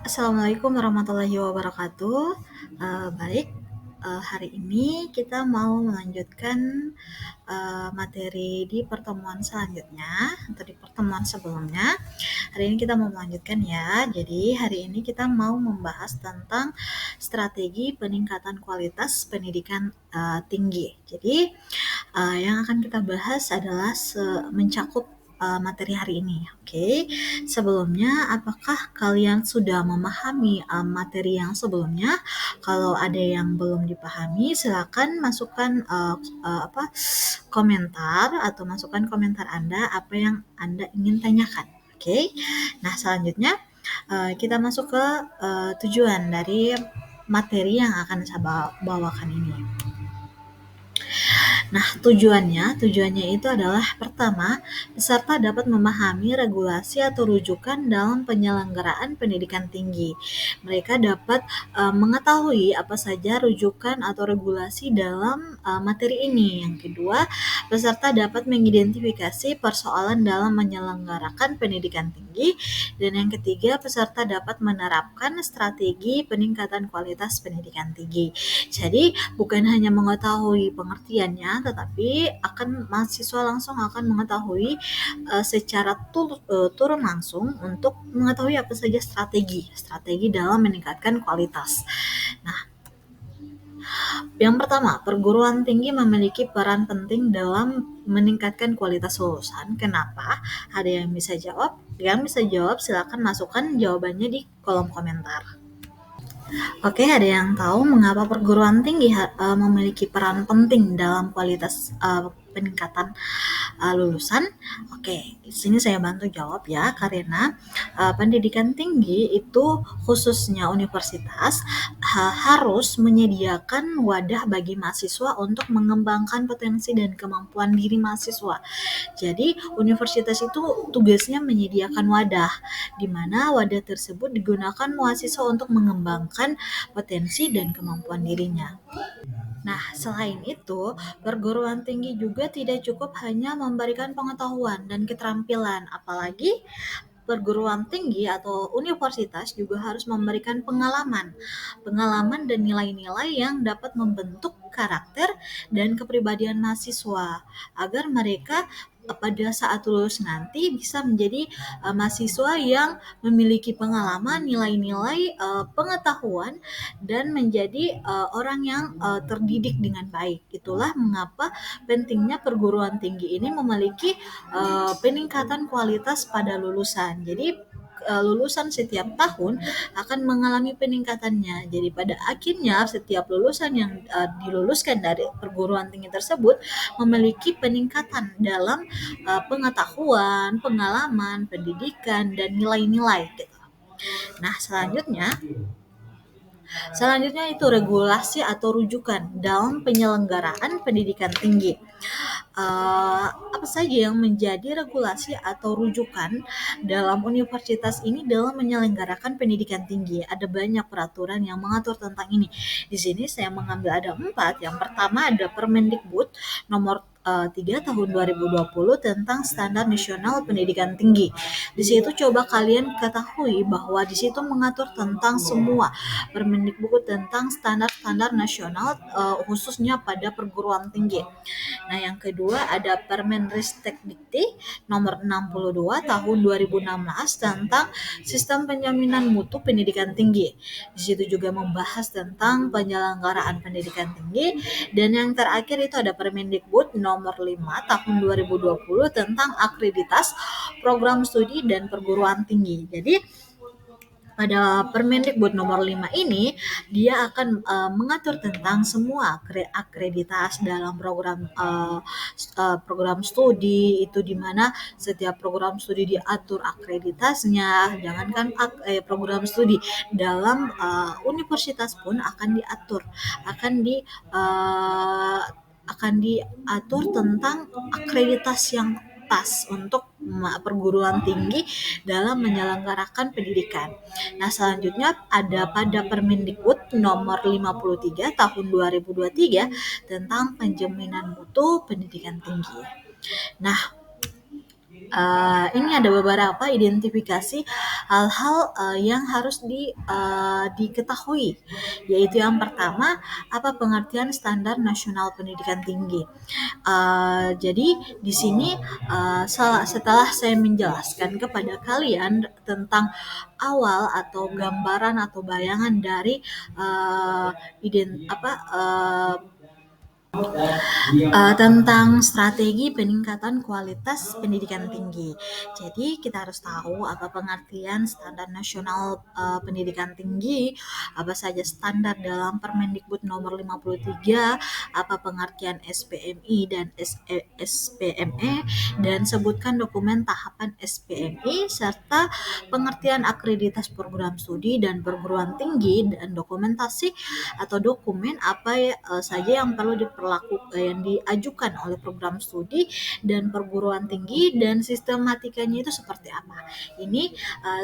Assalamualaikum warahmatullahi wabarakatuh. Baik, hari ini kita mau melanjutkan materi di pertemuan selanjutnya atau di pertemuan sebelumnya. Hari ini kita mau melanjutkan ya. Jadi hari ini kita mau membahas tentang strategi peningkatan kualitas pendidikan tinggi. Jadi yang akan kita bahas adalah mencakup materi hari ini. Oke, sebelumnya apakah kalian sudah memahami materi yang sebelumnya? Kalau ada yang belum dipahami, silakan masukkan komentar atau masukkan komentar Anda apa yang Anda ingin tanyakan. Oke, nah selanjutnya kita masuk ke tujuan dari materi yang akan saya bawakan ini. Nah, tujuannya itu adalah pertama, peserta dapat memahami regulasi atau rujukan dalam penyelenggaraan pendidikan tinggi. Mereka dapat mengetahui apa saja rujukan atau regulasi dalam materi ini. Yang kedua, peserta dapat mengidentifikasi persoalan dalam menyelenggarakan pendidikan tinggi. Dan yang ketiga, peserta dapat menerapkan strategi peningkatan kualitas pendidikan tinggi. Jadi, bukan hanya mengetahui pengertiannya, tetapi mahasiswa langsung akan mengetahui secara turun langsung untuk mengetahui apa saja strategi dalam meningkatkan kualitas. Nah, yang pertama, perguruan tinggi memiliki peran penting dalam meningkatkan kualitas lulusan. Kenapa? Ada yang bisa jawab? Yang bisa jawab silakan masukkan jawabannya di kolom komentar. Oke, ada yang tahu mengapa perguruan tinggi memiliki peran penting dalam kualitas peningkatan lulusan? Oke, di sini saya bantu jawab ya, karena pendidikan tinggi itu khususnya universitas harus menyediakan wadah bagi mahasiswa untuk mengembangkan potensi dan kemampuan diri mahasiswa. Jadi, universitas itu tugasnya menyediakan wadah, di mana wadah tersebut digunakan mahasiswa untuk mengembangkan potensi dan kemampuan dirinya. Nah, selain itu, perguruan tinggi juga tidak cukup hanya memberikan pengetahuan dan keterampilan, apalagi perguruan tinggi atau universitas juga harus memberikan pengalaman dan nilai-nilai yang dapat membentuk karakter dan kepribadian mahasiswa agar mereka pada saat lulus nanti bisa menjadi mahasiswa yang memiliki pengalaman, nilai-nilai, pengetahuan dan menjadi orang yang terdidik dengan baik. Itulah mengapa pentingnya perguruan tinggi ini memiliki peningkatan kualitas pada lulusan. Jadi lulusan setiap tahun akan mengalami peningkatannya. Jadi pada akhirnya setiap lulusan yang diluluskan dari perguruan tinggi tersebut memiliki peningkatan dalam pengetahuan, pengalaman, pendidikan dan nilai-nilai gitu. Nah, selanjutnya itu regulasi atau rujukan dalam penyelenggaraan pendidikan tinggi. Apa saja yang menjadi regulasi atau rujukan dalam universitas ini dalam menyelenggarakan pendidikan tinggi? Ada banyak peraturan yang mengatur tentang ini. Di sini saya mengambil ada 4. Yang pertama ada Permendikbud nomor 3 tahun 2020 tentang Standar Nasional Pendidikan Tinggi. Di situ coba kalian ketahui bahwa di situ mengatur tentang semua Permendikbud tentang standar-standar nasional khususnya pada perguruan tinggi. Nah, yang kedua ada Permenristekdikti nomor 62 tahun 2016 tentang sistem penjaminan mutu pendidikan tinggi. Di situ juga membahas tentang penyelenggaraan pendidikan tinggi, dan yang terakhir itu ada Permendikbud nomor 5 tahun 2020 tentang akreditas program studi dan perguruan tinggi. Jadi pada Permendikbud nomor 5 ini dia akan mengatur tentang semua akreditas dalam program studi, itu di mana setiap program studi diatur akreditasnya. Jangankan program studi dalam universitas pun akan diatur, akan diatur tentang akreditas yang pas untuk perguruan tinggi dalam menyelenggarakan pendidikan. Nah, selanjutnya ada pada Permendikbud nomor 53 tahun 2023 tentang penjaminan mutu pendidikan tinggi. Nah, Ini ada beberapa identifikasi hal-hal yang harus diketahui, yaitu yang pertama, apa pengertian standar nasional pendidikan tinggi. Jadi di sini setelah saya menjelaskan kepada kalian tentang awal atau gambaran atau bayangan dari uh, ident apa tentang strategi peningkatan kualitas pendidikan tinggi. Jadi kita harus tahu apa pengertian standar nasional pendidikan tinggi, apa saja standar dalam Permendikbud nomor 53, apa pengertian SPMI dan SPME, dan sebutkan dokumen tahapan SPMI serta pengertian akreditas program studi dan perguruan tinggi dan dokumentasi atau dokumen apa saja yang perlu yang diajukan oleh program studi dan perguruan tinggi dan sistematikanya itu seperti apa. Ini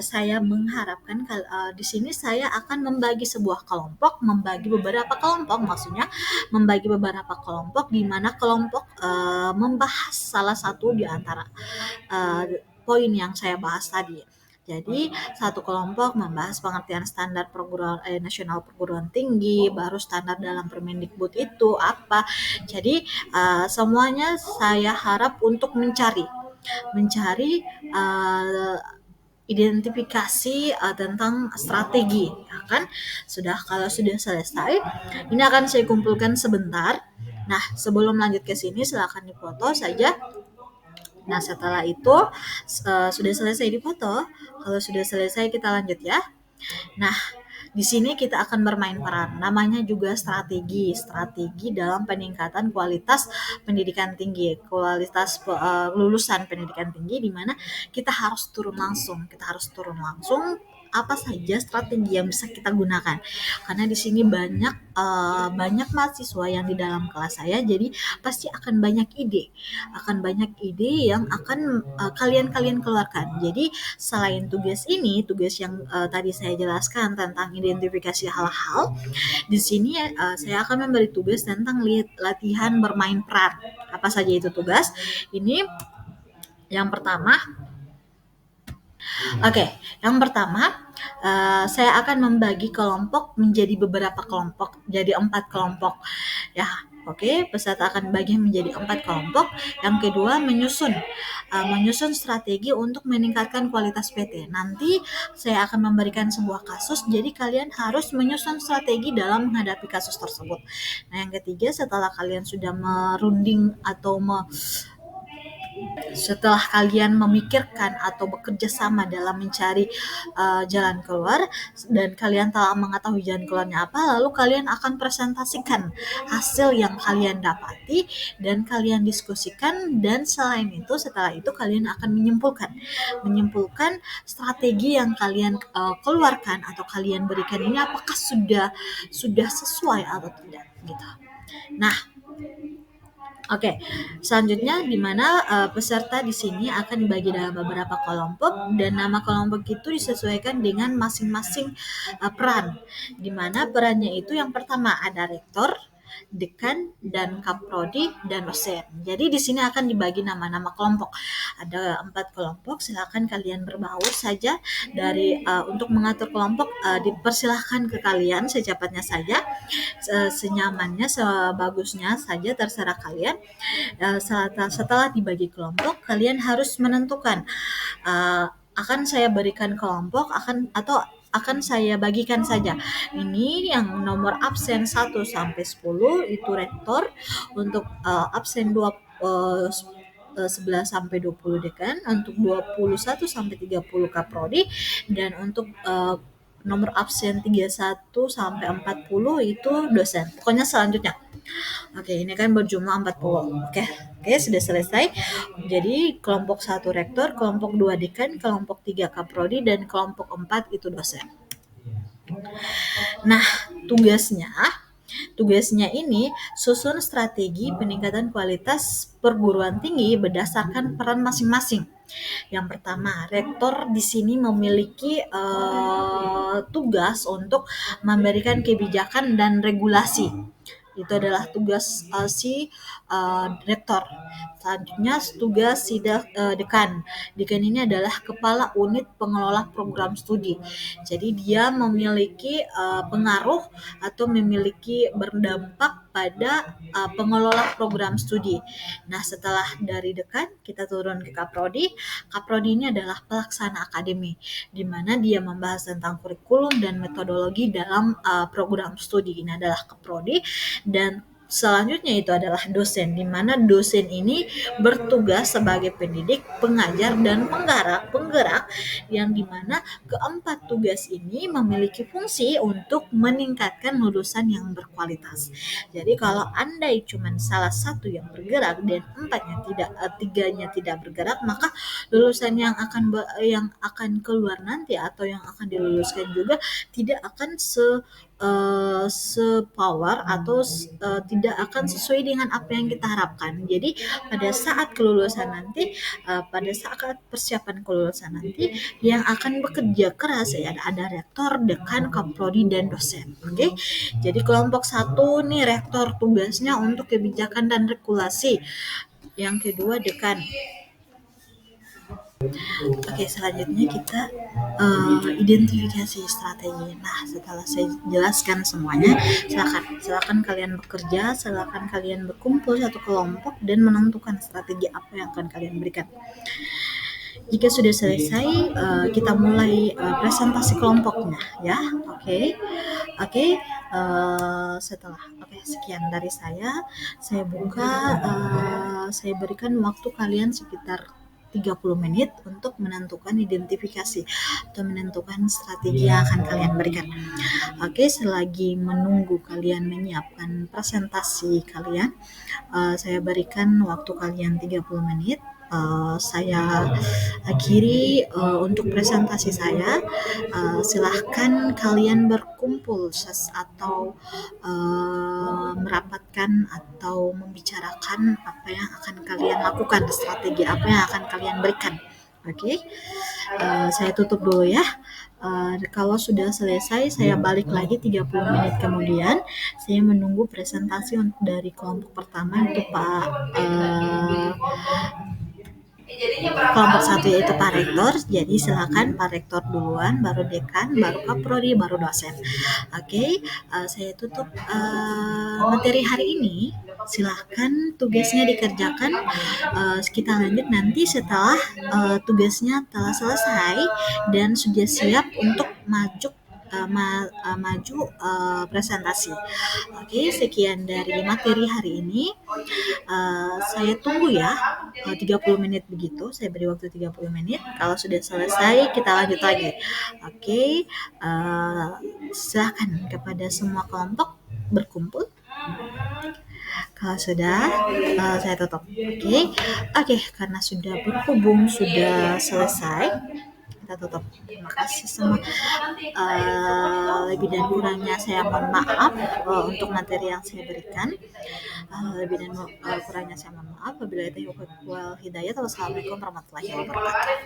saya mengharapkan di sini saya akan membagi sebuah kelompok, membagi beberapa kelompok, maksudnya membagi beberapa kelompok di mana kelompok membahas salah satu di antara poin yang saya bahas tadi. Jadi satu kelompok membahas pengertian standar nasional perguruan tinggi, baru standar dalam Permendikbud itu apa. Jadi semuanya saya harap untuk mencari identifikasi tentang strategi, ya kan? Kalau sudah selesai, ini akan saya kumpulkan sebentar. Nah, sebelum lanjut ke sini silakan dipoto saja. Nah, setelah itu sudah selesai dipoto. Kalau sudah selesai kita lanjut ya. Nah, di sini kita akan bermain peran. Namanya juga strategi dalam peningkatan kualitas pendidikan tinggi, kualitas lulusan pendidikan tinggi, di mana kita harus turun langsung. Apa saja strategi yang bisa kita gunakan, karena di sini banyak mahasiswa yang di dalam kelas saya, jadi pasti akan banyak ide yang akan kalian keluarkan. Jadi selain tugas yang tadi saya jelaskan tentang identifikasi hal-hal, di sini saya akan memberi tugas tentang latihan bermain peran. Apa saja itu tugas? Ini yang pertama. Yang pertama, saya akan membagi kelompok menjadi beberapa kelompok, jadi 4 kelompok. Ya, peserta akan bagi menjadi 4 kelompok. Yang kedua, menyusun strategi untuk meningkatkan kualitas PT. Nanti saya akan memberikan sebuah kasus, jadi kalian harus menyusun strategi dalam menghadapi kasus tersebut. Nah, yang ketiga, setelah kalian sudah merunding atau setelah kalian memikirkan atau bekerja sama dalam mencari jalan keluar dan kalian telah mengetahui jalan keluarnya apa, lalu kalian akan presentasikan hasil yang kalian dapati dan kalian diskusikan, dan selain itu setelah itu kalian akan menyimpulkan strategi yang kalian keluarkan atau kalian berikan ini apakah sudah sesuai atau tidak gitu. Nah, selanjutnya di mana peserta di sini akan dibagi dalam beberapa kelompok dan nama kelompok itu disesuaikan dengan masing-masing peran. Di mana perannya itu yang pertama ada rektor, dekan, dan kaprodi, dan dosen. Jadi di sini akan dibagi nama-nama kelompok. Ada 4 kelompok, silakan kalian berbaur saja untuk mengatur kelompok. Dipersilahkan ke kalian secepatnya saja, senyamannya, sebagusnya saja, terserah kalian. Setelah dibagi kelompok, kalian harus menentukan akan saya berikan kelompok akan saya bagikan saja. Ini yang nomor absen 1 sampai 10 itu rektor, untuk absen 11 sampai 20 dekan, untuk 21 sampai 30 kaprodi, dan untuk nomor absen 31 sampai 40 itu dosen. Pokoknya selanjutnya. Ini kan berjumlah 40. Sudah selesai. Jadi kelompok 1 rektor, kelompok 2 dekan, kelompok 3 kaprodi, dan kelompok 4 itu dosen. Nah, tugasnya ini susun strategi peningkatan kualitas perguruan tinggi berdasarkan peran masing-masing. Yang pertama, rektor di sini memiliki tugas untuk memberikan kebijakan dan regulasi Itu adalah tugas si rektor. Selanjutnya tugas si dekan. Dekan ini adalah kepala unit pengelola program studi. Jadi dia memiliki pengaruh atau memiliki berdampak pada pengelola program studi. Nah, setelah dari dekan kita turun ke kaprodi. Kaprodi ini adalah pelaksana akademi, di mana dia membahas tentang kurikulum dan metodologi dalam program studi. Ini adalah kaprodi. Dan selanjutnya itu adalah dosen, di mana dosen ini bertugas sebagai pendidik, pengajar, dan penggerak yang dimana keempat tugas ini memiliki fungsi untuk meningkatkan lulusan yang berkualitas. Jadi kalau andai cuma salah satu yang bergerak dan tiganya tidak bergerak, maka lulusan yang akan keluar nanti atau yang akan diluluskan juga tidak akan sepower atau tidak akan sesuai dengan apa yang kita harapkan. Jadi pada saat kelulusan nanti, pada saat persiapan kelulusan nanti, yang akan bekerja keras ya ada rektor, dekan, kaprodi, dan dosen. Oke, jadi kelompok satu nih rektor, tugasnya untuk kebijakan dan regulasi. Yang kedua dekan. Oke, selanjutnya kita identifikasi strategi. Nah, setelah saya jelaskan semuanya, silakan kalian bekerja, silakan kalian berkumpul satu kelompok dan menentukan strategi apa yang akan kalian berikan. Jika sudah selesai, kita mulai presentasi kelompoknya, ya. Oke. Sekian dari saya. Saya berikan waktu kalian sekitar 30 menit untuk menentukan identifikasi atau menentukan strategi yang akan kalian berikan. Oke, selagi menunggu kalian menyiapkan presentasi kalian, saya berikan waktu kalian 30 menit. Saya akhiri untuk presentasi saya. Silahkan kalian berkumpul atau merapatkan atau membicarakan apa yang akan kalian lakukan, strategi apa yang akan kalian berikan. Oke, saya tutup dulu ya. Kalau sudah selesai, saya balik lagi 30 menit kemudian. Saya menunggu presentasi dari kelompok pertama, itu kelompok satu yaitu Pak Rektor. Jadi silakan Pak Rektor duluan, baru dekan, baru kaprodi, baru dosen. Oke, saya tutup materi hari ini. Silahkan tugasnya dikerjakan. Kita lanjut nanti setelah tugasnya telah selesai dan sudah siap untuk maju presentasi. Oke, sekian dari materi hari ini. Saya tunggu ya 30 menit begitu. Saya beri waktu 30 menit. Kalau sudah selesai kita lanjut lagi. Oke, silakan kepada semua kelompok berkumpul. Kalau sudah, saya tutup. Oke, karena sudah berhubung, sudah selesai, kita tutup. Terima kasih semua. Lebih dan kurangnya saya mohon maaf untuk materi yang saya berikan. Lebih dan kurangnya saya mohon maaf. Wabillahi taufiq wal hidayah. Wassalamualaikum warahmatullahi wabarakatuh.